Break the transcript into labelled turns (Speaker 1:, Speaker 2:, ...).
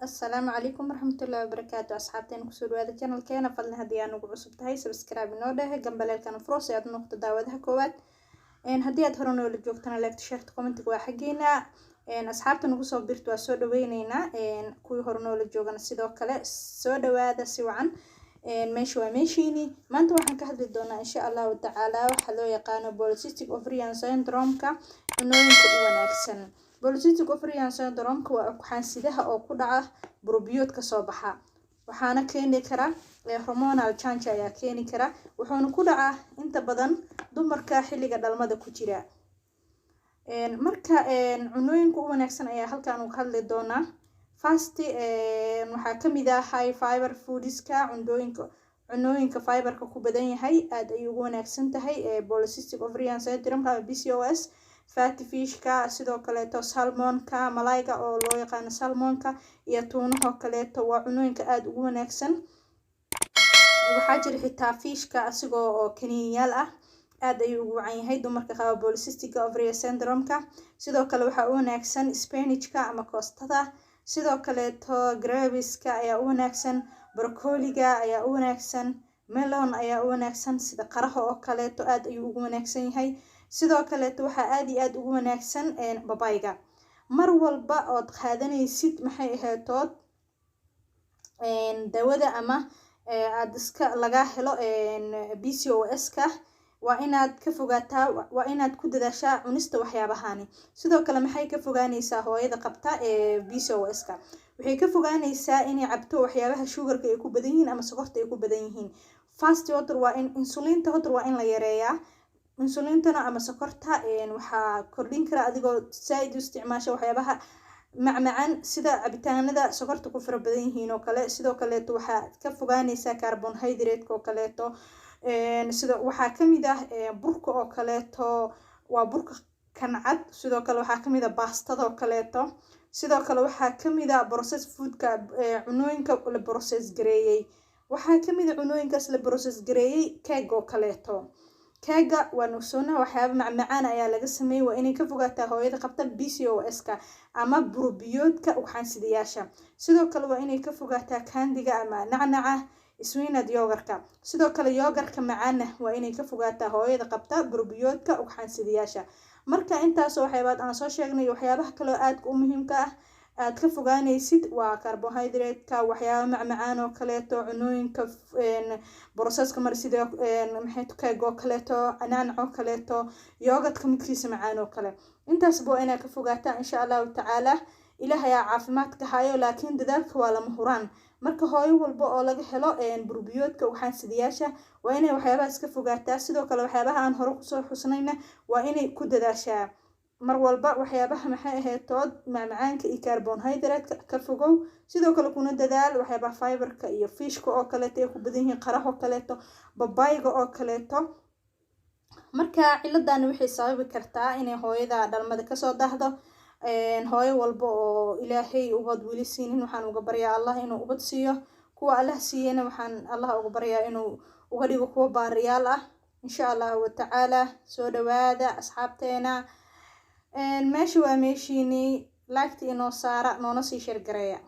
Speaker 1: السلام عليكم ورحمة الله وبركاته. أصحابتين كسور هذا القناة كنا فضلنا هدي أنا وعصب تهاي سبسكرايب نوده جنب الكان فروس يعطي نقطة دعوة كوات إن هدي أظهرنا ولا جوكتنا لايك تشيرت كومنت وحقينا إن أصحابتنا كسور بيرتوا سود وينينا إن كوي هرنا ولا جوجنا سيدو كلا سود هذا سوعا إن ماشيني ما أنتوا راح نكهد الدونا إن شاء الله تعالى وحلو يقانو بوليسيستيك أوفريان سيندروم كا إنه ينكو أكسن بوليسيستيك أوفريان سيندروم كوا waxaan sidaha oo ku dhaca burobiyood ka soo baxa waxaana keeni kara hormonal change ayaa keeni kara wuxuuna ku dhacaa inta badan dumarka xilliga dhalmada ku jira marka cunooyinka u wanaagsan ayaa halkaan u hadli doonaa fast waxaa kamid ah high fiber foodska cunooyinka fiberka ku badan yahay aad ay ugu wanaagsan tahay polycystic ovarian syndrome ka PCOS fatty fish ka sidoo kale to salmon ka malayga oo loo yaqaan salmon ka iyo tuunaha kale to waa cunooyinka aad ugu wanaagsan waxaa jira xitaa fish ka asigoo oo kaniiniyal ah aad ay ugu wacan yahay dumarka qaba polycystic ovarian syndrome ka sidoo kale waxa u wanaagsan spinach ka ama koostada sidoo kale to gravy ka ayaa u wanaagsan broccoli ga ayaa u wanaagsan melon ayaa u wanaagsan sida qaraha oo kale to aad ay ugu wanaagsan yahay sidoo kale waxa aad iyo aad ugu wanaagsan babayga mar walba oo qaadanaysid maxay ahaatood dawada ama aad iska laga helo PCOS ka waa inaad ka fogaataa waa inaad ku dadaashaa cunista waxyaabahaani sidoo kale maxay ka fogaanaysaa hooyada qabta PCOS ka waxay ka fogaanaysaa inay cabto waxyaabaha sugarka ay ku badan yihiin ama sokorta ay ku badan yihiin fast water waa in insulinta waa in la yareeyaa insulintana ama sokorta waxaa kordhin kara adigoo saaid u isticmaasho waxyaabaha macmacaan sida cabitaanada sokorta ku fara badan yihiin oo kale sidoo kale waxaa ka fogaanaysaa carbohydrate oo kale sida waxaa kamid ah burka oo kale waa burka kancad sidoo kale waxaa kamid ah baastada oo kale sidoo kale waxaa kamid ah processed food ka cunooyinka la process gareeyay waxaa kamid ah cunooyinkaas la process gareeyay cake oo kale keega waa nuusoona waxyaabo macmacaan ayaa laga sameeyay waa inay ka fogaataa hooyada qabta PCOS ka ama burobiyoodka ugxansidayaasha sidoo kale waa inay ka fogaataa candiga ama nacnaca sweetened yogurtka sidoo kale yogurtka macaan waa inay ka fogaataa hooyada qabta burobiyoodka ugxansidayaasha marka intaas waxyaabaad aan soo sheegnay waxyaabaha kale aad u muhiimka ah aad ka fogaanaysid waa carbohydrate ka waxyaabo macmacaan oo kale cunooyinka processka mar sida maxay keeg oo kale ananac oo kale yogurtka midkiisa macaan oo kale intaas boo inaad ka fogaataa insha Allah ta'ala ilaahay caafimaadka hayo laakiin dadaalka waa lama huraan marka hooyo walba oo laga helo burobiyoodka waxaan sidayaasha waa inay waxyaabaha iska fogaataa sidoo kale waxyaabaha aan hore ku soo xusnayna waa inay ku dadaashaa mar walba waxyaabaha maxay ahaatood macmacaanka iyo carbohydrate ka fogow sidoo kale kuna dadaal waxyaabaha fiberka iyo fishka oo kale ay ku badan yihiin qaraha oo kale babayga oo kale marka ciladan waxay sababi kartaa inay hooyada dhalmada ka soo daahdo hooyo walba oo ilaahay ubad wili siinin waxaan uga baryaa Allah inuu ubad siiyo kuwa Allah siiyana waxaan Allah uga baryaa inuu uga dhigo kuwa baariyaal ah insha Allah ta'ala soo dhawaada asxaabteena meesha waa meeshiini like inoo saara noona sii share gareeya